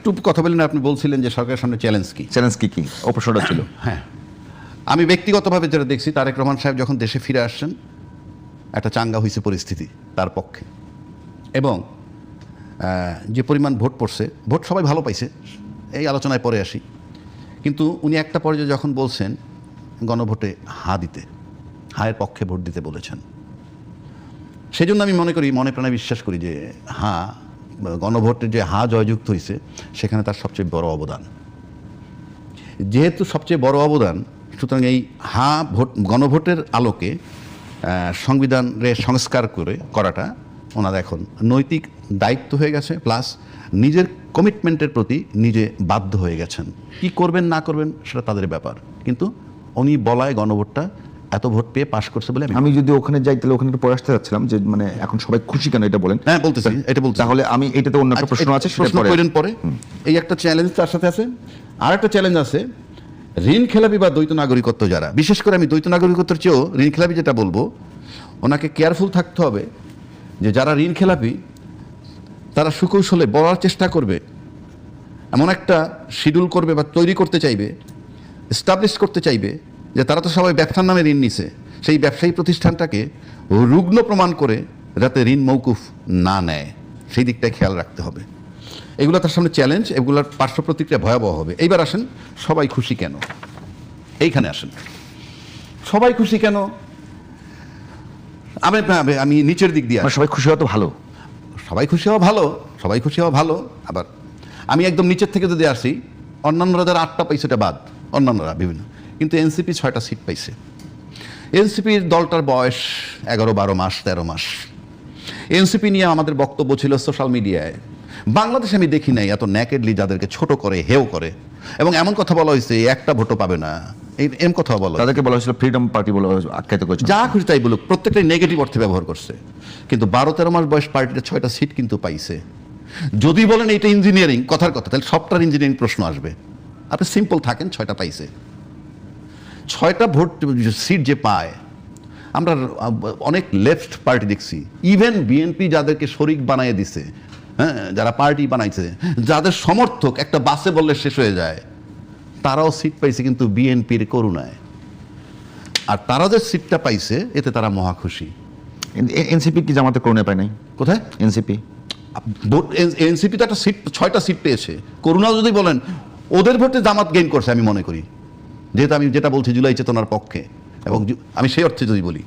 একটু কথা বলেন। আপনি বলছিলেন যে সরকারের সামনে চ্যালেঞ্জ কি ও প্রশ্নটা ছিল। হ্যাঁ, আমি ব্যক্তিগতভাবে যেটা দেখছি, তারেক রহমান সাহেব যখন দেশে ফিরে আসছেন একটা চাঙ্গা হয়েছে পরিস্থিতি তার পক্ষে, এবং যে পরিমাণ ভোট পড়ছে, ভোট সবাই ভালো পাইছে, এই আলোচনায় পরে আসি। কিন্তু উনি একটা পর্যায়ে যখন বলছেন গণভোটে হায়ের পক্ষে ভোট দিতে বলেছেন, সেজন্য আমি মনে প্রাণে বিশ্বাস করি যে গণভোটের যে জয়যুক্ত হয়েছে সেখানে তার সবচেয়ে বড় অবদান। যেহেতু সবচেয়ে বড় অবদান, সুতরাং এই গণভোটের আলোকে সংবিধানের সংস্কার করাটা ওনার এখন নৈতিক দায়িত্ব হয়ে গেছে, প্লাস নিজের কমিটমেন্টের প্রতি নিজে বাধ্য হয়ে গেছেন। কি করবেন না করবেন সেটা তাদের ব্যাপার, কিন্তু উনি বলায় গণভোটটা এত ভোট পেয়ে পাশ করছে বলে আমি যদি ওখানে যাই তাহলে ওখানে একটু পরে আসতে যাচ্ছিলাম যে মানে এখন সবাই খুশি কেন, এটা বলেন। হ্যাঁ, বলতেছি এটা বলতে। তাহলে আমি এটাতে অন্য একটা প্রশ্ন আছে, প্রশ্ন করেন পরে। এই একটা চ্যালেঞ্জ তার সাথে আছে, আর একটা চ্যালেঞ্জ আছে ঋণ খেলাপি বা দ্বৈত নাগরিকত্ব যারা, বিশেষ করে আমি দ্বৈত নাগরিকত্বের চেয়েও ঋণ খেলাপি যেটা বলবো, ওনাকে কেয়ারফুল থাকতে হবে যে যারা ঋণ খেলাপি তারা সুকৌশলে বলার চেষ্টা করবে, এমন একটা শিডিউল করবে বা তৈরি করতে চাইবে, এস্টাবলিশ করতে চাইবে যে তারা তো সবাই ব্যবসার নামে ঋণ নিছে, সেই ব্যবসায়ী প্রতিষ্ঠানটাকে রুগ্ন প্রমাণ করে যাতে ঋণ মৌকুফ না নেয়, সেই দিকটায় খেয়াল রাখতে হবে। এগুলো তার সামনে চ্যালেঞ্জ, এগুলোর পার্শ্ব প্রতিক্রিয়া ভয়াবহ হবে। এইবার আসেন, সবাই খুশি কেন? এইখানে আসেন, সবাই খুশি কেন? আমি নিচের দিক দিয়ে, সবাই খুশি হওয়া তো ভালো, সবাই খুশি হওয়া ভালো। আবার আমি একদম নিচের থেকে যদি আসি, অন্যান্যরা যারা 8টা পাইছে এটা বাদ, অন্যান্যরা বিভিন্ন, কিন্তু এনসিপি 6টা সিট পাইছে। এনসিপির দলটার বয়স 11-12 মাস 13 মাস। এনসিপি নিয়ে আমাদের বক্তব্য ছিল সোশ্যাল মিডিয়ায়, বাংলাদেশে আমি দেখি নাই এত ন্যাকেডলি যাদেরকে ছোট করে হেও করে, এবং এমন কথা বলা হয়েছে একটা ভোটও পাবে না, এম কথা বলা, তাদেরকে বলা হয়েছিল ফ্রিডম পার্টি বলে আখ্যায়িত করেছে, যা খুশি তাই বলুক, প্রত্যেকটাই নেগেটিভ অর্থে ব্যবহার করছে। কিন্তু 12-13 মাস বয়স পার্টিটা 6টা সিট কিন্তু পাইছে। যদি বলেন এটা ইঞ্জিনিয়ারিং, কথার কথা, তাহলে সবটার ইঞ্জিনিয়ারিং প্রশ্ন আসবে। আপনি সিম্পল থাকেন, 6টা পাইছে। 6টা ভোট সিট যে পায়, আমরা অনেক লেফট পার্টি দেখছি, ইভেন বিএনপি যাদেরকে শরিক বানিয়ে দিছে, হ্যাঁ, যারা পার্টি বানাইছে, যাদের সমর্থক একটা বাসে বললে শেষ হয়ে যায়, তারাও সিট পাইছে কিন্তু বিএনপির করুণায়। আর তারা যে সিটটা পাইছে এতে তারা মহা খুশি। এনসিপি কি জামাতে করুণা পায় নাই? কোথায় এনসিপি? এনসিপি তো একটা সিট, 6টা সিট পেয়েছে। করুণাও যদি বলেন, ওদের ভোটে জামাত গেইন করছে আমি মনে করি, যেহেতু আমি যেটা বলছি জুলাই চেতনার পক্ষে, এবং আমি সেই অর্থে যদি বলি।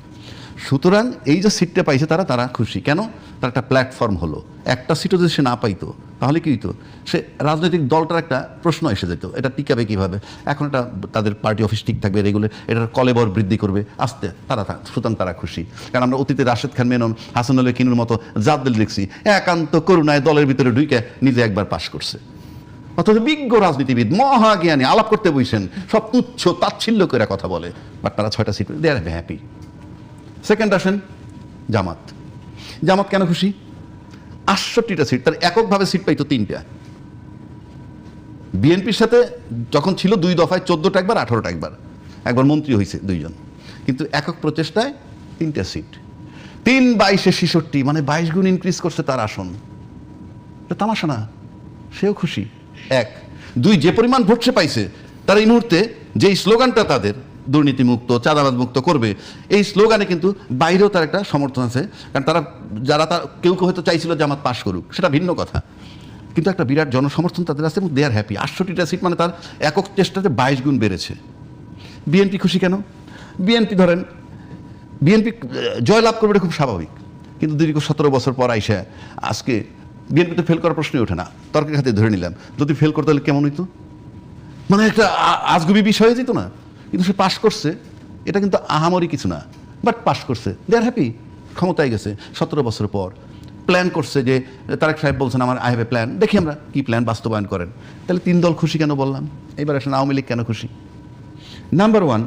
সুতরাং এই যে সিটটা পাইছে তারা খুশি কেন? তার একটা প্ল্যাটফর্ম হলো। একটা সিটও যদি সে না পাইতো তাহলে কি হইতো? সে রাজনৈতিক দলটার একটা প্রশ্ন এসে যেত, এটা টিকাবে কীভাবে। এখন এটা তাদের পার্টি অফিস ঠিক থাকবে, রেগুলার এটার কলেবর বৃদ্ধি করবে আস্তে, সুতরাং তারা খুশি। কারণ আমরা অতীতে রাশেদ খান মেনন, হাসানুল কিনুর মতো জাদ্দেল দেখছি একান্ত করুণায় দলের ভিতরে ঢুকে নিজে একবার পাশ করছে, অথচ বিজ্ঞ রাজনীতিবিদ মহাজ্ঞানী আলাপ করতে বসেন, সব তুচ্ছ তাচ্ছিল্য করে কথা বলে, বাট তারা 6টা সিট, দে আর হ্যাপি। সেকেন্ড আসেন জামাত কেন খুশি? 68টা সিট, তার এককভাবে সিট পাইতো 3টা। বিএনপির সাথে যখন ছিল 2 দফায় 14টা একবার 18টা একবার মন্ত্রী হয়েছে 2 জন, কিন্তু একক প্রচেষ্টায় 3টা সিট, 3-22-66, মানে 22 গুণ ইনক্রিজ করছে তার আসন। এটা তামাশা না? সেও খুশি। 1, 2, যে পরিমাণ ভোট সে পাইছে, তার এই মুহূর্তে যে স্লোগানটা তাদের দুর্নীতিমুক্ত চাঁদাবাদ মুক্ত করবে, এই স্লোগানে কিন্তু বাইরেও তার একটা সমর্থন আছে। কারণ যারা কেউ হয়তো চাইছিল জামাত পাশ করুক, সেটা ভিন্ন কথা, কিন্তু একটা বিরাট জনসমর্থন তাদের আছে এবং দে আর হ্যাপি। 68টা সিট মানে তার একক চেষ্টাতে 22 গুণ বেড়েছে। বিএনপি খুশি কেন? বিএনপি জয়লাভ করবে, এটা খুব স্বাভাবিক, কিন্তু দীর্ঘ 17 বছর পর আইসা আজকে বিএনপি তো ফেল করার প্রশ্নই ওঠে না, তর্কের খাতে ধরে নিলাম, যদি ফেল করতে হলে কেমন হইতো, মানে একটা আজগুবি বিষয় হয়ে যেত না? কিন্তু সে পাশ করছে, এটা কিন্তু আহামরি কিছু না, বাট পাশ করছে, দে আর হ্যাপি। ক্ষমতায় গেছে 17 বছর পর, প্ল্যান করছে যে তারেক সাহেব বলছেন আমার আই হ্যাভ এ প্ল্যান, দেখি আমরা কি প্ল্যান বাস্তবায়ন করেন। তাহলে 3 দল খুশি কেন বললাম? এবার আসেন আওয়ামী লীগ কেন খুশি? নাম্বার 1,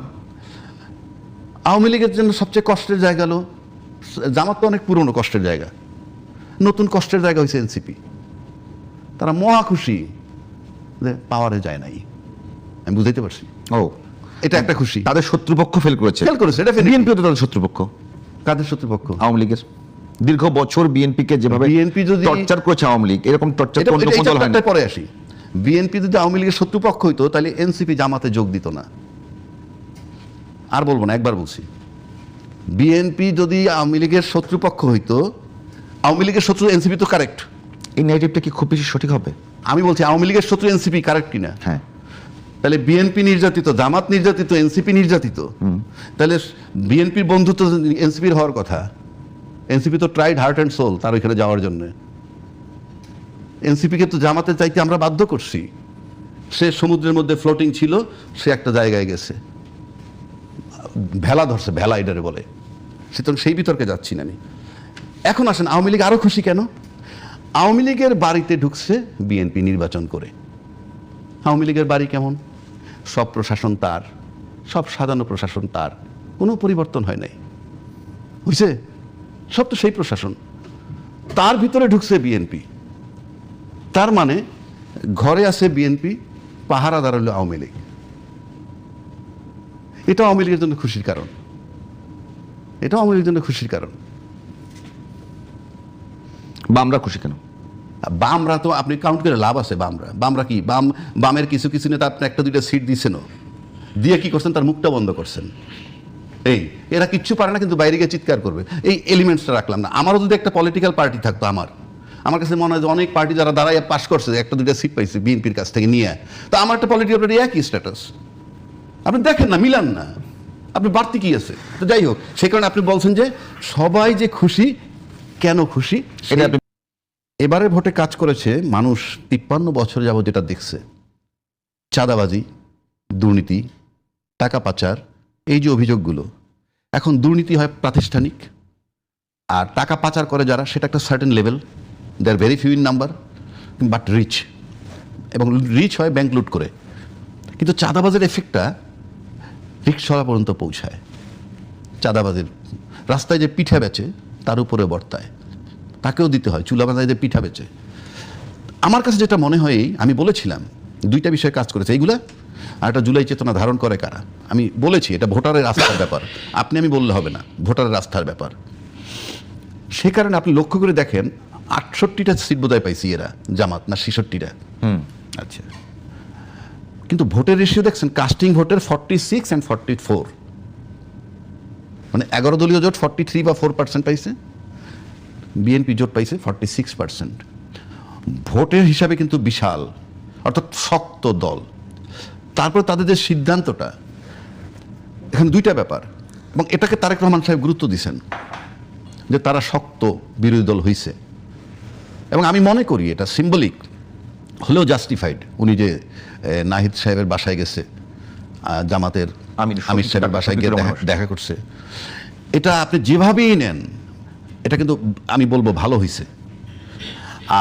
আওয়ামী লীগের জন্য সবচেয়ে কষ্টের জায়গা হলো, জামাত তো অনেক পুরনো কষ্টের জায়গা, নতুন কষ্টের জায়গা হয়েছে এনসিপি। তারা মহা খুশি যে পাওয়ারে যায় নাই, আমি বুঝাইতে পারছি। এটা একটা খুশি। তাদের শত্রুপক্ষ ফেল করেছে, এটা বিএনপি তো তাদের শত্রুপক্ষ। কাদের শত্রুপক্ষ? আওয়ামী লীগের। দীর্ঘ বছর বিএনপিকে যেভাবে বিএনপি যদি টর্চার করেছে আওয়ামী লীগ, এরকম টর্চার পরে আসি। বিএনপি যদি আওয়ামী লীগের শত্রুপক্ষ হইতো তাহলে এনসিপি জামাতে যোগ দিত না। আর বলবো না, একবার বলছি, বিএনপি যদি আওয়ামী লীগের শত্রুপক্ষ হইতো, আওয়ামী লীগের শত্রু এনসিপি তো কারেক্ট। এই নেগেটিভটা কি খুব বেশি সঠিক হবে? আমি বলছি আওয়ামী লীগের শত্রু এনসিপি কারেক্ট কিনা? হ্যাঁ। তাহলে বিএনপি নির্যাতিত, জামাত নির্যাতিত, এনসিপি নির্যাতিত, তাহলে বিএনপির বন্ধু তো এনসিপির হওয়ার কথা। এনসিপি তো ট্রাইড হার্ট অ্যান্ড সোল তার ওইখানে যাওয়ার জন্য। এনসিপিকে তো জামাতে চাইতে আমরা বাধ্য করছি। সে সমুদ্রের মধ্যে ফ্লোটিং ছিল, সে একটা জায়গায় গেছে, ভেলা ধরছে, ভেলা এটারে বলে। সুতরাং সেই বিতর্কে যাচ্ছি না আমি। এখন আসেন, আওয়ামী লীগ আরও খুশি কেন? আওয়ামী লীগের বাড়িতে ঢুকছে বিএনপি নির্বাচন করে। আওয়ামী লীগের বাড়ি কেমন? সব প্রশাসন তার, সব সাজানো প্রশাসন তার, কোনো পরিবর্তন হয় নাই, বুঝছে? সব তো সেই প্রশাসন, তার ভিতরে ঢুকছে বিএনপি। তার মানে ঘরে আছে বিএনপি, পাহারাদার হলো আওয়ামী লীগ। এটা আওয়ামী লীগের জন্য খুশির কারণ, এটা আওয়ামী লীগের জন্য খুশির কারণ। বা আমরা খুশি কেন? বামরা তো আপনি কাউন্ট করে লাভ আছে। বামরা কি বামের কিছু কিছু নেতা আপনি একটা দুইটা সিট দিয়েছেন, দিয়ে কি করছেন? তার মুখটা বন্ধ করছেন। এই এরা কিচ্ছু পারে না, কিন্তু বাইরে গিয়ে চিৎকার করবে। এই এলিমেন্টসটা রাখলাম না। আমারও যদি একটা পলিটিক্যাল পার্টি থাকতো, আমার কাছে মনে হয় যে অনেক পার্টি যারা দাঁড়ায় পাস করছে, একটা দুইটা সিট পাইছে বিএনপির কাছ থেকে নিয়ে, তো আমার একটা পলিটিক্যাল পার্টি একই স্ট্যাটাস। আপনি দেখেন না, মিলান না, আপনি বাড়তি কি আছে? তো যাই হোক, সে কারণে আপনি বলছেন যে সবাই যে খুশি, কেন খুশি? এটা আপনি এবারে ভোটে কাজ করেছে মানুষ 53 বছর যাবত যেটা দেখছে, চাঁদাবাজি, দুর্নীতি, টাকা পাচার, এই যে অভিযোগগুলো, এখন দুর্নীতি হয় প্রাতিষ্ঠানিক, আর টাকা পাচার করে যারা, সেটা একটা certain level, they are very few in number, but rich, এবং রিচ হয় ব্যাংক লুট করে। কিন্তু চাঁদাবাজের এফেক্টটা রিক্সাওয়ালা পর্যন্ত পৌঁছায়। চাঁদাবাজির রাস্তায় যে পিঠা বেচে তার উপরে বর্তায়, তাকেও দিতে হয়। চুলা বাঁধায় যে পিঠা বেচে, আমার কাছে যেটা মনে হয়, আমি বলেছিলাম দুইটা বিষয়ে কাজ করেছে এইগুলা, আর একটা জুলাই চেতনা ধারণ করে কারা। আমি বলেছি এটা ভোটারের আস্থার ব্যাপার, আমি বললে হবে না, ভোটারের আস্থার ব্যাপার। সে কারণে আপনি লক্ষ্য করে দেখেন, 68টা সিট বোধহয় পাইছি এরা, জামাত, না 66টা? আচ্ছা, কিন্তু ভোটের রেশিও দেখছেন, কাস্টিং ভোটের 46 and 44, মানে 11 দলীয় জোট 43 বা 4% পাইছে, বিএনপি জোট পাইছে 46%। ভোটের হিসাবে কিন্তু বিশাল, অর্থাৎ শক্ত দল। তারপর তাদের যে সিদ্ধান্তটা, এখানে দুইটা ব্যাপার, এবং এটাকে তারেক রহমান সাহেব গুরুত্ব দিয়েছেন যে তারা শক্ত বিরোধী দল হয়েছে, এবং আমি মনে করি এটা সিম্বলিক হলেও জাস্টিফাইড। উনি যে নাহিদ সাহেবের বাসায় গেছে, জামাতের আমির সাহেবের বাসায় গিয়ে দেখা করছে, এটা আপনি যেভাবেই নেন, এটা কিন্তু আমি বলবো ভালো হয়েছে।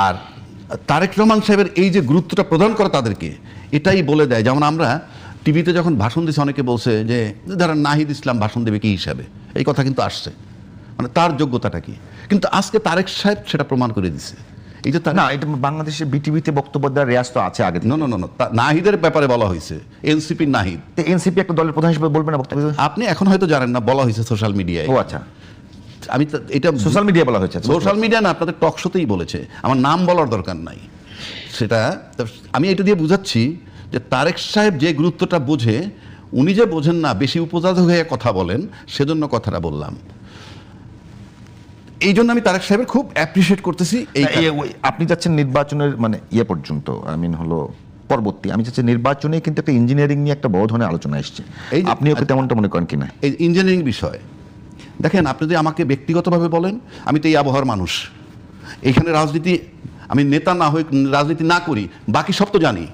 আর তারেক রহমান সাহেবের এই যে গুরুত্বটা প্রদান করে তাদেরকে, এটাই বলে দেয়। যেমন আমরা টিভিতে যখন ভাষণ দিচ্ছি, অনেকে বলছে যে যারা নাহিদ ইসলাম ভাষণ দেবে কি হিসাবে, এই কথা কিন্তু আসছে, মানে তার যোগ্যতাটা কি। কিন্তু আজকে তারেক সাহেব সেটা প্রমাণ করে দিছে। এই যে না, এটা বাংলাদেশের বিটিভিতে বক্তব্য দেওয়ার রেয়াজ তো আছে আগে। না, নাহিদের ব্যাপারে বলা হয়েছে, এনসিপি নাহিদ। এনসিপি একটা দলের প্রধান হিসেবে বলবে না বক্তব্য? আপনি এখন হয়তো জানেন না, বলা হয়েছে সোশ্যাল মিডিয়ায়। ও আচ্ছা, আমি এটা সোশ্যাল মিডিয়া বলা হয়েছে। সোশ্যাল মিডিয়া না, আপনাদের টক শোতেই বলেছে, আমার নাম বলার দরকার নাই। সেটা আমি এটা দিয়ে বুঝাচ্ছি যে তারেক সাহেব যে গুরুত্বটা বোঝে, উনি যে বোঝেন না, বেশি উপজাত হয়ে কথা বলেন, সেজন্য কথাটা বললাম। এই জন্য আমি তারেক সাহেবের খুব অ্যাপ্রিসিয়েট করতেছি। আপনি যাচ্ছেন নির্বাচনের মানে পর্যন্ত, হলো পরবর্তী, আমি চাচ্ছি নির্বাচনে কিন্তু একটা ইঞ্জিনিয়ারিং নিয়ে একটা বড় ধরনের আলোচনা এসছে, আপনি ওকে তেমনটা মনে করেন কিনা? এই ইঞ্জিনিয়ারিং বিষয় দেখেন, আপনি যদি আমাকে ব্যক্তিগতভাবে বলেন, আমি তো এই আবহাওয়ার মানুষ, এখানে রাজনীতি, আমি নেতা না হয়ে রাজনীতি না করি, বাকি সব তো জানি।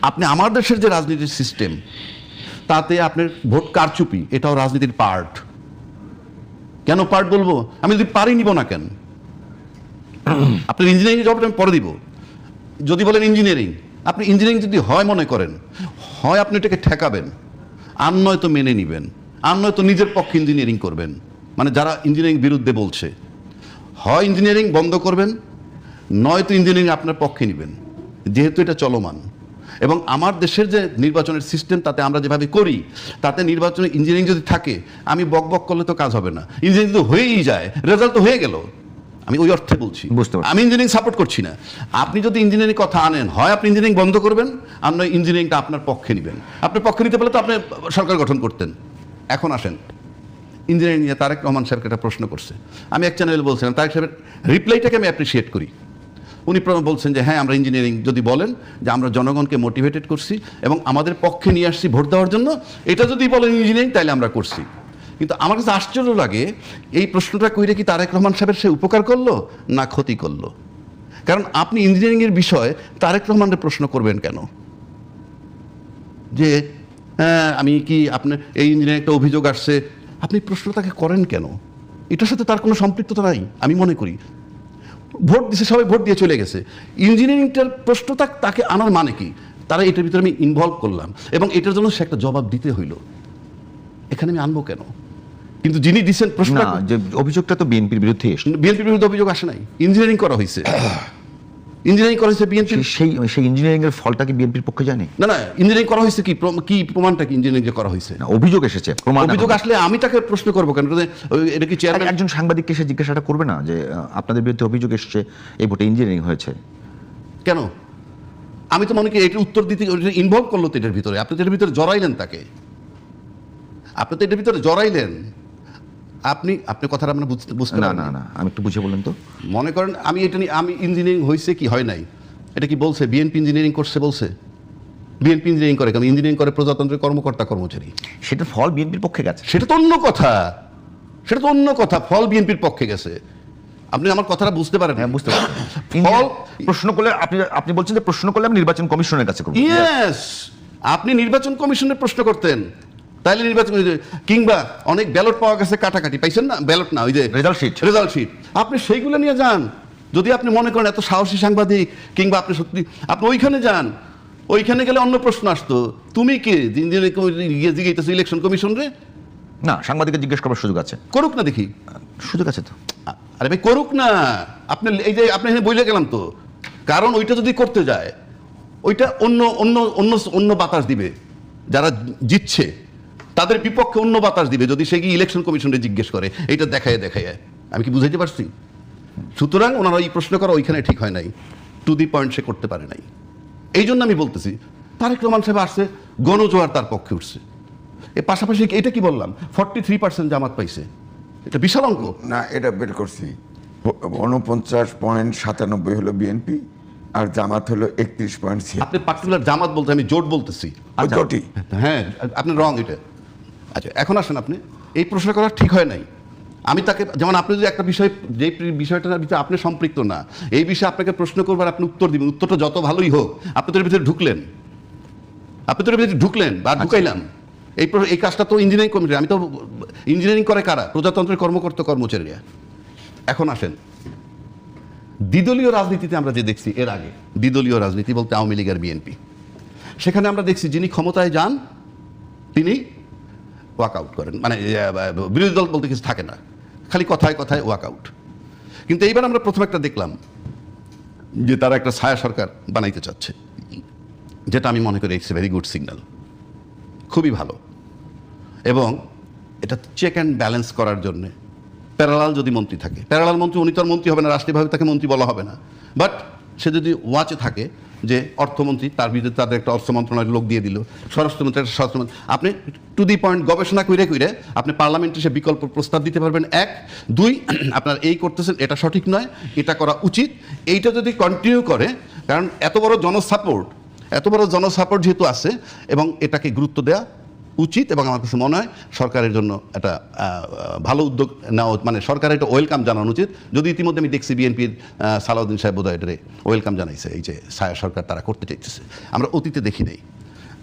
আপনি আমার দেশের যে রাজনীতির সিস্টেম, তাতে আপনার ভোট কারচুপি, এটাও রাজনীতির পার্ট। কেন পার্ট বলবো? আমি যদি পারি নিব না কেন? আপনার ইঞ্জিনিয়ারিং জবটা আমি পরে দিব। যদি বলেন ইঞ্জিনিয়ারিং, আপনি ইঞ্জিনিয়ারিং যদি হয় মনে করেন, হয় আপনি এটাকে ঠেকাবেন, আর নয়তো মেনে নিবেন, আর নয়তো নিজের পক্ষে ইঞ্জিনিয়ারিং করবেন। মানে যারা ইঞ্জিনিয়ারিং বিরুদ্ধে বলছে, হয় ইঞ্জিনিয়ারিং বন্ধ করবেন, নয়তো ইঞ্জিনিয়ারিং আপনার পক্ষে নেবেন, যেহেতু এটা চলমান। এবং আমার দেশের যে নির্বাচনের সিস্টেম, তাতে আমরা যেভাবে করি, তাতে নির্বাচনে ইঞ্জিনিয়ারিং যদি থাকে, আমি বক বক করলে তো কাজ হবে না। ইঞ্জিনিয়ারিং যদি হয়েই যায়, রেজাল্ট তো হয়ে গেল, আমি ওই অর্থে বলছি, বুঝতে পারছি। আমি ইঞ্জিনিয়ারিং সাপোর্ট করছি না। আপনি যদি ইঞ্জিনিয়ারিং কথা আনেন, হয় আপনি ইঞ্জিনিয়ারিং বন্ধ করবেন, আর নয় ইঞ্জিনিয়ারিংটা আপনার পক্ষে নেবেন। আপনার পক্ষে নিতে পারলে তো আপনি সরকার গঠন করতেন। এখন আসেন, ইঞ্জিনিয়ারিং নিয়ে তারেক রহমান সাহেবকে একটা প্রশ্ন করছে, আমি এক চ্যানেলে বলছিলাম, তারেক সাহেবের রিপ্লাইটাকে আমি অ্যাপ্রিসিয়েট করি। উনি বলছেন যে হ্যাঁ, আমরা ইঞ্জিনিয়ারিং যদি বলেন যে আমরা জনগণকে মোটিভেটেড করছি এবং আমাদের পক্ষে নিয়ে আসছি ভোট দেওয়ার জন্য, এটা যদি বলেন ইঞ্জিনিয়ারিং, তাহলে আমরা করছি। কিন্তু আমার কাছে আশ্চর্য লাগে, এই প্রশ্নটা কইরে কি তারেক রহমান সাহেবের সে উপকার করলো না ক্ষতি করলো? কারণ আপনি ইঞ্জিনিয়ারিংয়ের বিষয়ে তারেক রহমানের প্রশ্ন করবেন কেন? যে আমি কি আপনার এই ইঞ্জিনিয়ারিং একটা অভিযোগ আসছে, আপনি প্রশ্ন তাকে করেন কেন? এটার সাথে তার কোনো সম্পৃক্ততা নাই আমি মনে করি। ভোট দিছে, সবাই ভোট দিয়ে চলে গেছে। ইঞ্জিনিয়ারিংটার প্রশ্নটা তাকে আনার মানে কি? তারা এটার ভিতরে আমি ইনভলভ করলাম এবং এটার জন্য সে একটা জবাব দিতে হইল। এখানে আমি আনবো কেন? কিন্তু যিনি দিচ্ছেন প্রশ্ন, না, যে অভিযোগটা তো বিএনপির বিরুদ্ধে এসেছে। বিএনপির বিরুদ্ধে অভিযোগ আসে নাই, ইঞ্জিনিয়ারিং করা হয়েছে। ইঞ্জিনিয়ারিং করা হয়েছে বিএনপি। সেই ইঞ্জিনিয়ারিং এর ফলটা কি বিএনপির পক্ষে যায়নি? না না, ইঞ্জিনিয়ারিং করা হয়েছে কি, কি প্রমাণটা কি ইঞ্জিনিয়ারিং যে করা হয়েছে? না, অভিযোগ এসেছে, প্রমাণ। অভিযোগ আসলে আমি তাকে প্রশ্ন করবো কেন? এটা কি চেয়ারম্যান? একজন সাংবাদিককে সে জিজ্ঞাসাটা করবে না যে আপনাদের বিরুদ্ধে অভিযোগ এসেছে, এই ভোটে ইঞ্জিনিয়ারিং হয়েছে কেন? আমি তো মনে করি এটার উত্তর দিতে ইনভলভ করলো তো এটার ভিতরে। আপনি তো এটার ভিতরে জড়াইলেন তাকে, আপনি তো এটার ভিতরে জড়াইলেন। আপনি কথাটা আমরা বুঝতে না পারেন না না, আমি একটু বুঝে বলেন তো। মনে করেন আমি এটা নিয়ে, আমি ইঞ্জিনিয়ারিং হয়েছে কি হয় নাই এটা কি বলছে? বিএনপি ইঞ্জিনিয়ারিং করছে বলছে? বিএনপি ইঞ্জিনিয়ারিং করে কেন? ইঞ্জিনিয়ারিং করে প্রজাতন্ত্রের কর্মকর্তা কর্মচারী। সেটার ফল বিএনপির পক্ষে গেছে। সেটা তো অন্য কথা, সেটা তো অন্য কথা। ফল বিএনপির পক্ষে গেছে। আপনি আমার কথাটা বুঝতে পারেন? হ্যাঁ, বুঝতে পারছি। ফল প্রশ্ন করলে আপনি বলছেন যে প্রশ্ন করলে আমি নির্বাচন কমিশনের কাছে করব। ইয়েস, আপনি নির্বাচন কমিশনের প্রশ্ন করতেন, তাইলে নির্বাচন, কিংবা অনেক ব্যালট পাওয়া গেছে, কাটাকাটি পাইছেন না, ব্যালট না, ওই যে রেজাল্ট শিট, আপনি সেইগুলো নিয়ে যান। যদি আপনি মনে করেন এত সাহসী সাংবাদিক, কিংবা আপনি সত্যি, আপনি ওইখানে যান। ওইখানে গেলে অন্য প্রশ্ন আসতো, তুমি কে জিজ্ঞেস ইলেকশন কমিশন রে? না, সাংবাদিকের জিজ্ঞেস করার সুযোগ আছে, করুক না দেখি। সুযোগ আছে তো। আরে ভাই, করুক না। আপনি এই যে আপনি এখানে বলে গেলাম তো, কারণ ওইটা যদি করতে যায়, ওইটা অন্য অন্য অন্য অন্য বাতাস দিবে। যারা জিতছে তাদের বিপক্ষে অন্য বাতাস দিবে যদি সে কি ইলেকশন কমিশনে জিজ্ঞেস করে। এইটা দেখায় দেখায়, আমি কি বুঝাইতে পারছি? সুতরাং ওনারা এই প্রশ্ন করা ওইখানে ঠিক হয় নাই, টু দি পয়েন্ট সে করতে পারে নাই। এই জন্য আমি বলতেছি, তারেক রহমান সাহেব আসছে, গণজোয়ার তার পক্ষে উঠছে। এর পাশাপাশি এটা কি বললাম, 43% জামাত পাইছে, এটা বিশাল অঙ্ক না। এটা বের করছি, 49.97 হলো বিএনপি, আর জামাত হলো 31.6। আপনি পার্টিকুলার জামাত বলতে, আমি জোট বলতেছি। জোটই। হ্যাঁ, আপনি রং এটা। আচ্ছা, এখন আসেন, আপনি এই প্রশ্ন করা ঠিক হয় নাই। আমি তাকে, যেমন আপনি যদি একটা বিষয়, যে বিষয়টার ভিতরে আপনি সম্পৃক্ত না, এই বিষয়ে আপনাকে প্রশ্ন করবার আপনি উত্তর দিবেন, উত্তরটা যত ভালোই হোক, আপনি তো এর ভিতরে ঢুকলেন, বা ঢুকাইলাম। এই কাজটা তো ইঞ্জিনিয়ারিং কমিটি, আমি তো ইঞ্জিনিয়ারিং করে কারা? প্রজাতন্ত্রের কর্মকর্তা কর্মচারীরা। এখন আসেন, দ্বিদলীয় রাজনীতিতে আমরা যে দেখছি এর আগে, দ্বিদলীয় রাজনীতি বলতে আওয়ামী লীগ আর বিএনপি, সেখানে আমরা দেখছি যিনি ক্ষমতায় যান তিনি ওয়াকআউট করেন, মানে বিরোধী দল বলতে কিছু থাকে না, খালি কথায় কথায় ওয়াকআউট। কিন্তু এইবার আমরা প্রথম একটা দেখলাম যে তারা একটা ছায়া সরকার বানাইতে চাচ্ছে, যেটা আমি মনে করি it's a very good signal, খুবই ভালো। এবং এটা চেক অ্যান্ড ব্যালেন্স করার জন্যে প্যারালাল যদি মন্ত্রী থাকে, প্যারালাল মন্ত্রী, উনি তো আর মন্ত্রী হবে না, রাষ্ট্রীয়ভাবে তাকে মন্ত্রী বলা হবে না, বাট সে যদি ওয়াচে থাকে যে অর্থমন্ত্রী, তার বিরুদ্ধে তাদের একটা অর্থ মন্ত্রণালয়ের লোক দিয়ে দিল, স্বরাষ্ট্রমন্ত্রী একটা স্বরাষ্ট্রমন্ত্রী, আপনি টু দি পয়েন্ট গবেষণা করে আপনি পার্লামেন্টে সে বিকল্প প্রস্তাব দিতে পারবেন। 1, 2, আপনার এই করতেছেন, এটা সঠিক নয়, এটা করা উচিত। এইটা যদি কন্টিনিউ করে, কারণ এত বড় জনসাপোর্ট যেহেতু আছে, এবং এটাকে গুরুত্ব দেওয়া উচিত, এবং আমার কাছে মনে হয় সরকারের জন্য একটা ভালো উদ্যোগ নেওয়া, মানে সরকারের একটা ওয়েলকাম জানানো উচিত। যদি ইতিমধ্যে আমি দেখছি বিএনপির সালাউদ্দিন সাহেব বোধহয় এটারে ওয়েলকাম জানাইছে, এই যে ছায়া সরকার তারা করতে চাইতেছে, আমরা অতীতে দেখি নাই।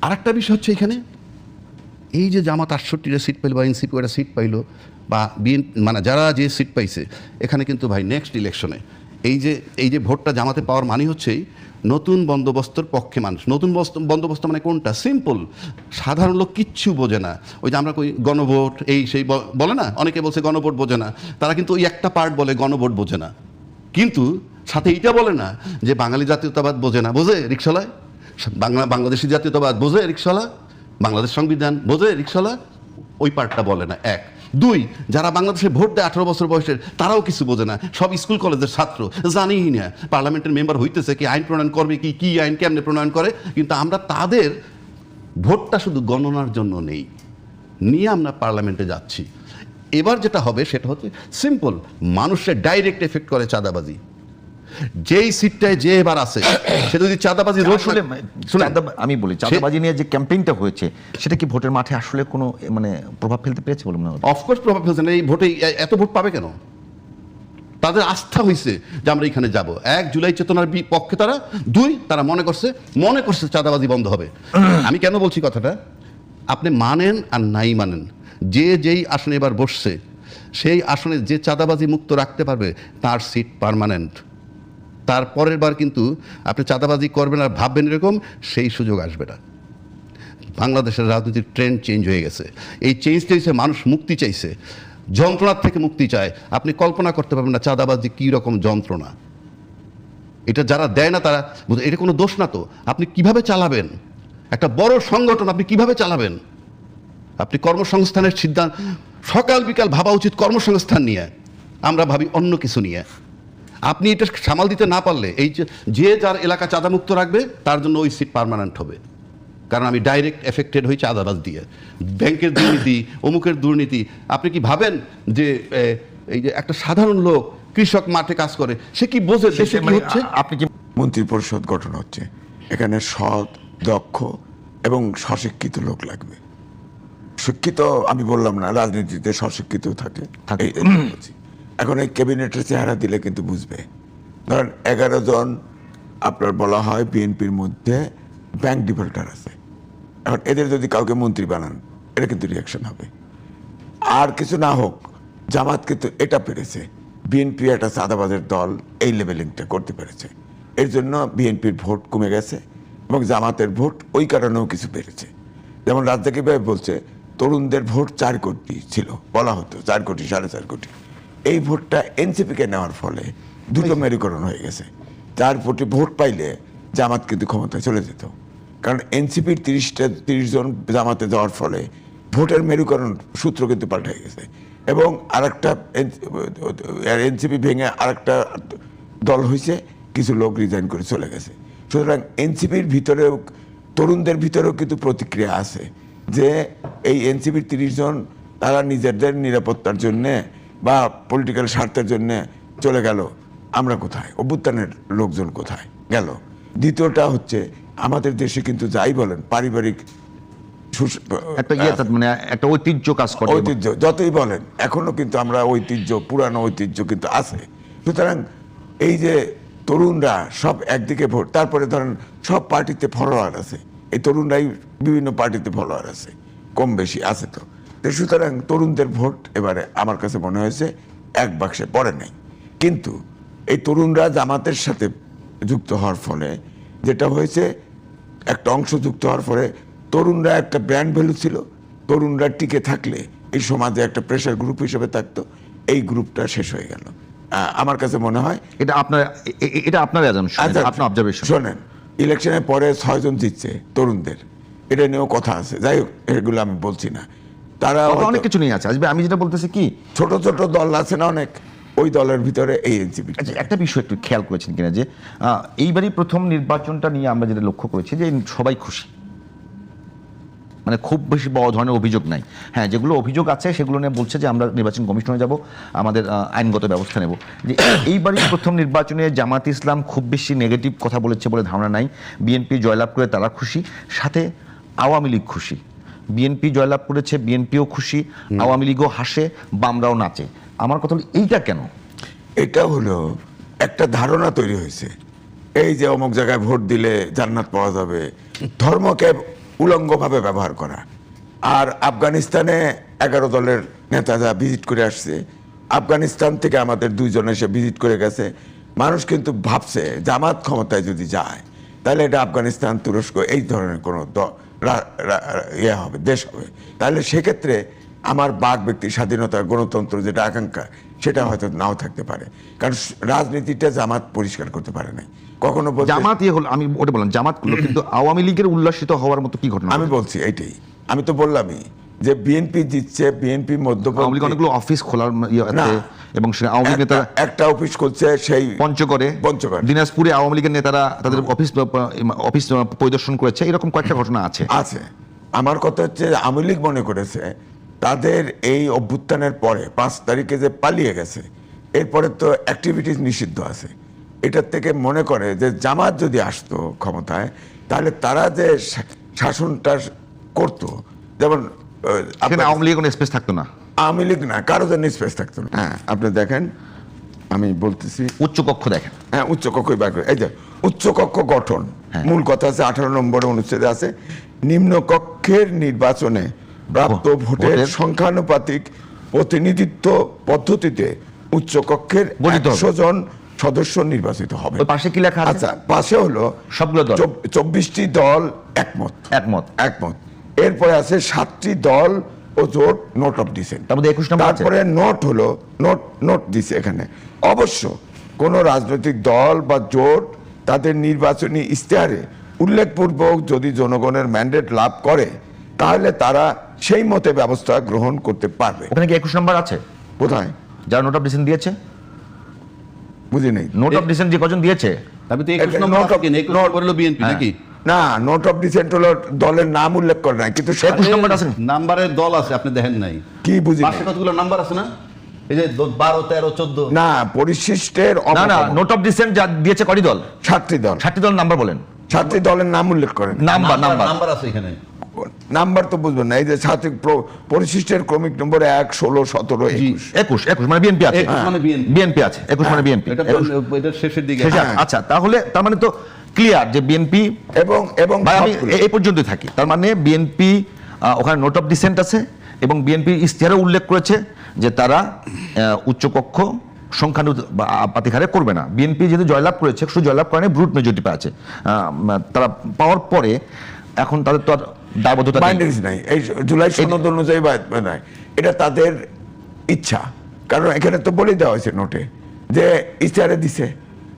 আর একটা বিষয় হচ্ছে, এখানে এই যে জামাত 68টা সিট পাইল, বা এনসিপি একটা সিট পাইল, বা বিএনপি, মানে যারা যে সিট পাইছে, এখানে কিন্তু ভাই নেক্সট ইলেকশনে এই যে ভোটটা জামাতে পাওয়ার মানে হচ্ছেই নতুন বন্দোবস্তর পক্ষে মানুষ। নতুন বন্দোবস্ত মানে কোনটা? সিম্পল, সাধারণ লোক কিচ্ছু বোঝে না। ওই যে আমরা কই গণভোট, এই সেই বলে না, অনেকে বলছে গণভোট বোঝে না, তারা কিন্তু ওই একটা পার্ট বলে গণভোট বোঝে না, কিন্তু সাথে এইটা বলে না যে বাঙালি জাতীয়তাবাদ বোঝে না। বোঝে রিকশালায়? বাংলাদেশি জাতীয়তাবাদ বোঝে রিকশালা? বাংলাদেশ সংবিধান বোঝে রিকশালা? ওই পার্টটা বলে না। 1 দুই, যারা বাংলাদেশে ভোট দেয় 18 বছর বয়সের, তারাও কিছু বোঝে না, সব স্কুল কলেজের ছাত্র, জানিই না পার্লামেন্টের মেম্বার হইতেছে কি, আইন প্রণয়ন করবে কি, কি আইন কেমনে প্রণয়ন করে। কিন্তু আমরা তাদের ভোটটা শুধু গণনার জন্য নেই, নিয়ে আমরা পার্লামেন্টে যাচ্ছি। এবার যেটা হবে সেটা হচ্ছে সিম্পল, মানুষের ডাইরেক্ট এফেক্ট করে চাঁদাবাজি। যেই সিটটায় যে এবার আছে সে যদি চাঁদাবাজি রোধ আসলে আমি বলি চাঁদাবাজি নিয়ে যে ক্যাম্পেইনটা হয়েছে সেটা কি ভোটের মাঠে আসলে কোনো মানে প্রভাব ফেলতে পেরেছে বলে মনে হয়? অফকোর্স প্রভাব ফেলছে না। এই ভোটে এত ভোট পাবে কেন? তাদের আস্থা হয়েছে যে আমরা এখানে যাব। 1 জুলাই চেতনার পক্ষে তারা, 2 তারা মনে করছে চাঁদাবাজি বন্ধ হবে। আমি কেন বলছি কথাটা, আপনি মানেন আর নাই মানেন, যে যেই আসনে এবার বসছে সেই আসনে যে চাঁদাবাজি মুক্ত রাখতে পারবে তার সিট পার্মানেন্ট। তার পরের বার কিন্তু আপনি চাঁদাবাজি করবেন আর ভাববেন এরকম, সেই সুযোগ আসবে না। বাংলাদেশের রাজনীতির ট্রেন্ড চেঞ্জ হয়ে গেছে। এই চেঞ্জটা হচ্ছে মানুষ মুক্তি চাইছে, যন্ত্রণার থেকে মুক্তি চায়। আপনি কল্পনা করতে পারবেন না চাঁদাবাজি কী রকম যন্ত্রণা। এটা যারা দেয় না তারা, এটা কোনো দোষ না তো, আপনি কিভাবে চালাবেন একটা বড় সংগঠন, আপনি কিভাবে চালাবেন? আপনি কর্মসংস্থানের সিদ্ধান্ত, সকাল বিকাল ভাবা উচিত কর্মসংস্থান নিয়ে, আমরা ভাবি অন্য কিছু নিয়ে। আপনি এটা সামাল দিতে না পারলে এই যে যার এলাকা চাঁদামুক্ত রাখবে তার জন্য ওই সিট পার্মানেন্ট হবে। কারণ আমি ডাইরেক্ট এফেক্টেড হই চাঁদাবাজ দিয়ে, ব্যাংকের দুর্নীতি, অমুকের দুর্নীতি। আপনি কি ভাবেন যে এই যে একটা সাধারণ লোক কৃষক মাঠে কাজ করে, সে কি বোঝে দেশে কি হচ্ছে? আপনি কি মন্ত্রী পরিষদ গঠন হচ্ছে, এখানে সৎ, দক্ষ এবং স্বশিক্ষিত লোক লাগবে। শিক্ষিত আমি বললাম না, রাজনীতিতে স্বশিক্ষিত থাকে। এখন এই ক্যাবিনেটের চেহারা দিলে কিন্তু বুঝবে। ধরেন 11 জন আপনার বলা হয় বিএনপির মধ্যে ব্যাংক ডিফল্টার আছে। এখন এদের যদি কাউকে মন্ত্রী বানান, এটা কিন্তু রিয়াকশন হবে। আর কিছু না হোক, জামাত কিন্তু এটা পেরেছে, বিএনপি একটা চাঁদাবাজের দল এই লেভেলিংটা করতে পেরেছে। এর জন্য বিএনপির ভোট কমে গেছে এবং জামাতের ভোট ওই কারণেও কিছু বেড়েছে। যেমন রাজ্জাকি ভাই বলছে তরুণদের ভোট 4 কোটি ছিল, বলা হতো 4 কোটি 4.5 কোটি। এই ভোটটা এনসিপিকে নেওয়ার ফলে দুটো মেরুকরণ হয়ে গেছে। 4 কোটি ভোট পাইলে জামাত কিন্তু ক্ষমতায় চলে যেত, কারণ এনসিপির 30 জন জামাতে যাওয়ার ফলে ভোটের মেরুকরণ সূত্র কিন্তু পাল্টে গেছে। এবং আরেকটা এনসিপি ভেঙে আরেকটা দল হয়েছে, কিছু লোক রিজাইন করে চলে গেছে। সুতরাং এনসিপির ভিতরেও, তরুণদের ভিতরেও কিন্তু প্রতিক্রিয়া আছে যে এই এনসিপির 30 জন তারা নিজেদের নিরাপত্তার জন্যে বা পলিটিক্যাল স্বার্থের জন্যে চলে গেল, আমরা কোথায়, অভ্যুত্থানের লোকজন কোথায় গেল। দ্বিতীয়টা হচ্ছে আমাদের দেশে কিন্তু যাই বলেন পারিবারিক একটা মানে একটা ঐতিহ্য কাজ করে, ঐতিহ্য যতই বলেন এখনো কিন্তু আমরা ঐতিহ্য, পুরানো ঐতিহ্য কিন্তু আছে। সুতরাং এই যে তরুণরা সব একদিকে ভোট, তারপরে ধরেন সব পার্টিতে ফলোয়ার আছে, এই তরুণরাই বিভিন্ন পার্টিতে ফলোয়ার আছে, কম বেশি আছে। তো সুতরাং তরুণদের ভোট এবারে আমার কাছে মনে হয়েছে এক বাক্সে পড়ে নাই। কিন্তু এই তরুণরা জামাতের সাথে যুক্ত হওয়ার ফলে যেটা হয়েছে, একটা অংশ যুক্ত হওয়ার ফলে তরুণরা একটা ব্র্যান্ড ভ্যালু ছিল। তরুণরা টিকে থাকলে এই সমাজে একটা প্রেশার গ্রুপ হিসেবে থাকতো, এই গ্রুপটা শেষ হয়ে গেল। আমার কাছে মনে হয় এটা আপনার আপনার অবজারভেশন। শোনেন, ইলেকশনের পরে 6 জন জিতছে তরুণদের, এটা নিয়েও কথা আছে। যাই হোক, এগুলো আমি বলছি না। তারা অনেক কিছু নিয়ে আছে। আমি যেটা বলতেছি কি, ছোট ছোট দল আছে না অনেক, ওই দলের ভিতরে এই এনসিপি। একটা বিষয় একটু খেয়াল করেছেন কিনা যে এইবারই প্রথম নির্বাচনটা নিয়ে আমরা যেটা লক্ষ্য করেছি যে সবাই খুশি, মানে খুব বেশি বড় ধরনের অভিযোগ নাই। হ্যাঁ, যেগুলো অভিযোগ আছে সেগুলো নিয়ে বলছে যে আমরা নির্বাচন কমিশনে যাব, আমাদের আইনগত ব্যবস্থা নেব। যে এইবারই প্রথম নির্বাচনে জামাত ইসলাম খুব বেশি নেগেটিভ কথা বলেছে বলে ধারণা নাই। বিএনপি জয়লাভ করে তারা খুশি, সাথে আওয়ামী লীগ খুশি। বিএনপি জয়লাভ করেছে, বিএনপিও খুশি, আওয়ামী লীগও হাসে, বামরাও নাচে। আমার কথা হলো এইটা কেন? এটা হলো একটা ধারণা তৈরি হয়েছে, এই যে অমুক জায়গায় ভোট দিলে জান্নাত পাওয়া যাবে, ধর্মকে উলঙ্গভাবে ব্যবহার করা। আর আফগানিস্তানে 11 দলের নেতারা ভিজিট করে আসছে, আফগানিস্তান থেকে আমাদের 2 জন এসে ভিজিট করে গেছে। মানুষ কিন্তু ভাবছে জামাত ক্ষমতায় যদি যায় তাহলে এটা আফগানিস্তান, তুরস্ক এই ধরনের কোনো ইয়ে হবে, দেশ হবে। তাহলে সেক্ষেত্রে আমার বাক ব্যক্তি স্বাধীনতা, গণতন্ত্র যেটা আকাঙ্ক্ষা, সেটা হয়তো নাও থাকতে পারে। কারণ রাজনীতিটা জামাত পরিষ্কার করতে পারে নাই কখনো। জামাত হলো, আমি ওটা বললাম জামাত করলো, কিন্তু আওয়ামী লীগের উল্লাসিত হওয়ার মতো কি ঘটনা? আমি বলছি এইটাই, আমি তো বললামই যে বিএনপি দিচ্ছে, বিএনপি আওয়ামী লীগ মধ্যপন্থী অনেকগুলো অফিস খোলার না, এবং সে আওয়ামী লীগ নেতারা একটা অফিস করছে সেই পঞ্চগড়ে দিনাজপুরে আওয়ামী লীগের নেতারা তাদের অফিস পরিদর্শন করেছে, এরকম কয়েকটা ঘটনা আছে। আছে। আমার কথা হচ্ছে আওয়ামী লীগ মনে করেছে তাদের এই অভ্যুত্থানের পরে 5 তারিখে যে পালিয়ে গেছে, এরপরে তো অ্যাক্টিভিটিস নিষিদ্ধ আছে, এটার থেকে মনে করে যে জামাত যদি আসতো ক্ষমতায় তাহলে তারা যে শাসনটা করতো, যেমন এখানে আওয়ামী লীগের কোনো স্পেস থাকতো না, আওয়ামী লীগ না, কারো জন্য স্পেস থাকতো না। হ্যাঁ, আপনি দেখেন, আমি বলতেছি, উচ্চ কক্ষ দেখেন। হ্যাঁ, উচ্চকক্ষই বার করে, এই যে উচ্চকক্ষ গঠন, মূল কথা আছে 18 নম্বরে অনুচ্ছেদে আছে, নিম্নকক্ষের নির্বাচনে প্রাপ্ত ভোটের সংখ্যানুপাতিক প্রতিনিধিত্ব পদ্ধতিতে উচ্চকক্ষের গঠিত হবে। 100 জন সদস্য নির্বাচিত হবে। ওই পাশে কি লেখা আছে? আচ্ছা, পাশে হলো সবগুলো দল 24টি দল একমত। একমত। এরপরে আছে 7টি দল ও জোট নোট অফ ডিসেন্ট। তার মধ্যে 21 নম্বর আছে। তারপরে নোট হলো নোট দিছে এখানে, অবশ্য কোন রাজনৈতিক দল বা জোট তাদের নির্বাচনী ইশতেহারে উল্লেখপূর্বক যদি জনগণের ম্যান্ডেট লাভ করে তাহলে তারা সেই মতে ব্যবস্থা গ্রহণ করতে পারবে। ওখানে কি 21 নম্বর আছে? কোথায়? যারা নোট অফ ডিসেন্ট দিয়েছে, বুঝি নেই। নোট অফ ডিসেন্ট যে কজন দিয়েছে, তবে তো 21 নম্বর নোট অফ- আছে, 21 নম্বর হলো বিএনপি নাকি? না, নোট অফ ডিসেন্ট হলো দলের নাম উল্লেখ করে নাই, কিন্তু 21 নম্বর আছে। নাম্বারের দল আছে, আপনি দেখেন নাই? কি বুঝি পাশে নাই। কতগুলো নাম্বার আছে না? এই যে 12, 13, 14। না, পরিশিষ্টের না, নোট অফ ডিসেন্ট যা দিয়েছে কয়টি দল? 7টি দল। 60টি দল নাম্বার বলেন। 7টি দলের নাম উল্লেখ করেন। নাম্বার আছে এখানে। নাম্বার তো বুঝবেন না, এই যে পরিশিষ্টের ক্রমিক নম্বর 1, 16, 17, 21 মানে বিএনপি আছে। 21 মানে BNP বিএনপি আছে, 21 মানে বিএনপি। এটা শেষের দিকে। আচ্ছা, তাহলে তার মানে তো ক্লিয়ার যে বিএনপি, এবং ভাই আমি সবগুলো। এই পর্যন্তই থাকি। তার মানে বিএনপি ওখানে নোট অফ ডিসেন্ট আছে এবং বিএনপি ইশতেহারে উল্লেখ করেছে যে তারা উচ্চকক্ষ সংখ্যানুপাতিক হারে করবে না। বিএনপি যেহেতু জয়লাভ করেছে, শুধু জয়লাভ করে ব্রুট মেজরিটি পেয়েছে, তারা পাওয়ার পরে এখন তাদের তো আর দায়বদ্ধতা নেই। বাইন্ডারিজ নাই, এই জুলাই সনদ অনুযায়ী নাই, এটা তাদের ইচ্ছা। কারণ এখানে তো বলে দেওয়া হয়েছে নোটে যে ইশতেহারে দিছে,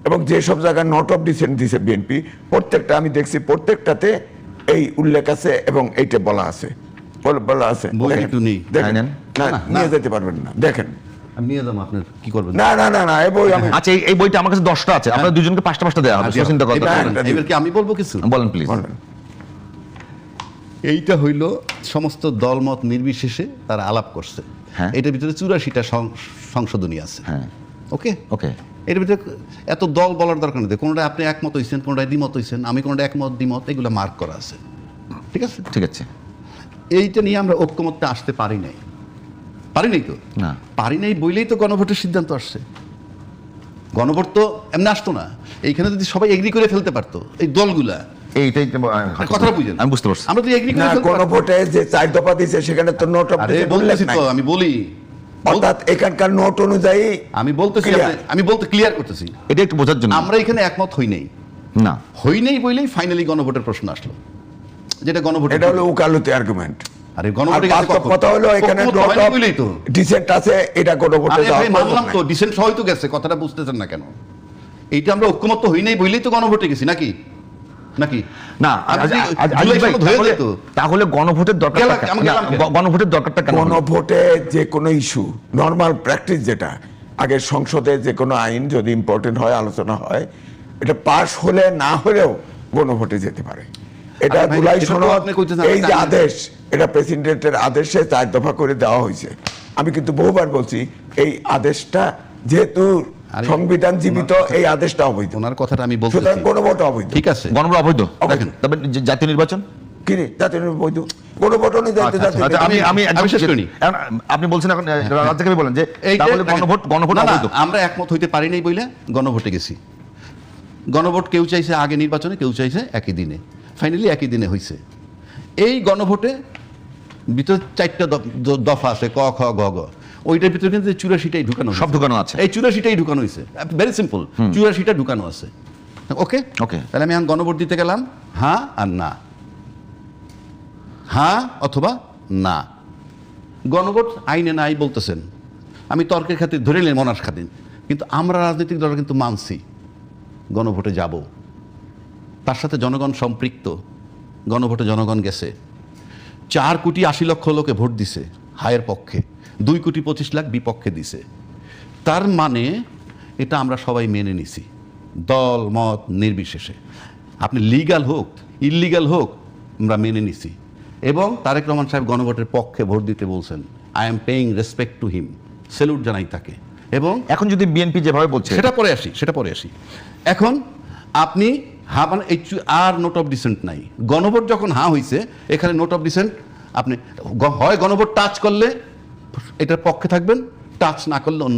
এবং যে সব জায়গায় নোট অফ ডিসেন্ট দিছে বিএনপি, প্রত্যেকটা আমি দেখছি প্রত্যেকটাতে এই উল্লেখ আছে এবং এইটা বলা আছে, বলা আছে। বই দেখেন, একটু নেই। দেখেন। নেন। না, না, নিয়ে না। যেতে পারবেন না, দেখেন। আমি নিয়ে যাবো, আপনার কি করবেন? না, এই বই আমি আচ্ছা, এই বইটা আমার কাছে 10টা আছে, আপনারা দুজনকে 5টা দেওয়া হবে, আচ্ছা, চিন্তা করতে এবার- পারেন। এবার কি আমি বলবো কিছু? বলেন প্লিজ। বলেন। এইটা হইল সমস্ত দলমত নির্বিশেষে তারা আলাপ করছে। হ্যাঁ। এটার ভিতরে 84টা সংশোধনী আছে। হ্যাঁ, ওকে, ওকে। এর ভিতরে এত দল বলার দরকার নেই। কোনোটা আপনি একমত হয়েছেন, কোনোটা দ্বিমত হয়েছেন, আমি কোনোটা একমত দ্বিমত, এগুলো মার্ক করা আছে। ঠিক আছে, ঠিক আছে। এইটা নিয়ে আমরা ঐক্যমত্যে আসতে পারি নাই তো। না। পারি নাই বইলেই তো গণভোটের সিদ্ধান্ত আসছে। গণভোট তো এমনি আসতো না। এইখানে যদি সবাই এগ্রি করে ফেলতে পারতো, এই দলগুলা, এইটাই কথাটা বুঝেন, আমি বুঝতে পারছি। আমরা তো এগ্রি করে না, ফেলতে কোন পারতাম। ভোটে যে 4 দফা দিছে সেখানে তো নোট অফ আরে ডিসেন্ট উল্লেখ বলতেছি নাই। তো, আমি বলি, অর্থাৎ এখানকার নোট অনুযায়ী আমি বলতেছি, Clear। আমি বলতে ক্লিয়ার করতেছি, এটা একটু বোঝার জন্য। আমরা এখানে একমত হই নাই। না, হই নাই বইলেই ফাইনালি গণভোটের প্রশ্ন আসলো, যেটা গণভোট। এটা হলো উকালতি আর্গুমেন্ট। আরে আর গণভোটে গেছে বাস্তব কখন? কথা হলো এখানে ঐক্যমত্য নোট হয়নি অফ বলেই তো। ডিসেন্ট আছে, এটা কোনো ভোটে আরে যাওয়ার ভাই, প্রয়োজন মানলাম তো নাই। ডিসেন্ট সবাই তো গেছে, কথাটা বুঝতেছেন না কেন? এইটা আমরা ঐক্যমত্য হই নাই বইলেই তো গণভোটে গেছি নাকি? না, জুলাই সনদ হয়ে যেত। তাহলে গণভোটের দরকার, আমি গেলাম কেন? গণভোটের দরকারটা কেন? কোন ভোটে যে কোনো ইস্যু, নর্মাল প্র্যাকটিস যেটা, আগে সংসদে যে কোনো আইন যদি ইম্পর্টেন্ট হয়, আলোচনা হয়, এটা পাস হলে না হলেও গণভোটে যেতে পারে। এটা আরে ভাই, জুলাই এটা তো সনদ, আপনি কইতেছেন, এই যে আমি- আদেশ, এটা প্রেসিডেন্টের আদেশে 4 দফা করে দেওয়া হয়েছে। আমি কিন্তু বহুবার বলছি, এই আদেশটা যেহেতু আরে, সংবিধান জীবিত, এই আদেশটা অবৈধ। ওনার কথাটা আমি সুতরাং বলতেছি, গণভোট অবৈধ। ঠিক আছে? গণভোট অবৈধ। দেখেন। তবে জাতীয় নির্বাচন, কি রে, জাতীয় বৈধ গণভোট অনুযায়ী তো জাতীয় আচ্ছা, নির্বাচন। আমি আমি শেষ করিনি। এখন আপনি বলছেন, এখন রাজ্যকে বলেন যে এইটা তাহলে দেখেন, গণভোট না, না, অবৈধ। আমরা একমত হইতে পারি নাই বইলে গণভোটে গেছি। গণভোট কেউ চাইছে আগে নির্বাচনে, কেউ চাইছে একই দিনে, ফাইনালি একই দিনে হয়েছে। এই গণভোটে ভিতরে 4টা দফা আছে, ক খ গ ঘ। ওইটার ভিতরে কিন্তু 84টাই ঢুকানো সব ঢুকানো আছে। এই 84টাই ঢুকানো হয়েছে, ভেরি সিম্পল, 84টা ঢুকানো আছে। ওকে, ওকে। তাহলে আমি এখন গণভোট দিতে গেলাম, হ্যাঁ আর না, হ্যাঁ অথবা না। গণভোট আইনে নাই বলতেছেন, আমি তর্কের খাতির ধরে নিলাম, মনার খাতির, কিন্তু আমরা রাজনৈতিক দল কিন্তু মানছি গণভোটে যাব, তার সাথে জনগণ সম্পৃক্ত, গণভোটে জনগণ গেছে। 4,80,00,000 লোকে ভোট দিছে হায়ের পক্ষে, 2,25,00,000 বিপক্ষে দিছে। তার মানে এটা আমরা সবাই মেনে নিছি, দল মত নির্বিশেষে। আপনি লিগ্যাল হোক ইললিগ্যাল হোক আমরা মেনে নিছি। এবং তারেক রহমান সাহেব গণভোটের পক্ষে ভোট দিতে বলছেন। I am paying respect to him, salute জানাই তাকে। এবং এখন যদি বিএনপি যেভাবে বলছে, সেটা পরে আসি। এখন আপনি মানে আর নোট অফ ডিসেন্ট নাই। গণভোট যখন হয়েছে, এখানে নোট অফ ডিসেন্ট আপনি হয় গণভোট টাচ করলে এটার পক্ষে থাকবেন, টাচ না করলে অন্য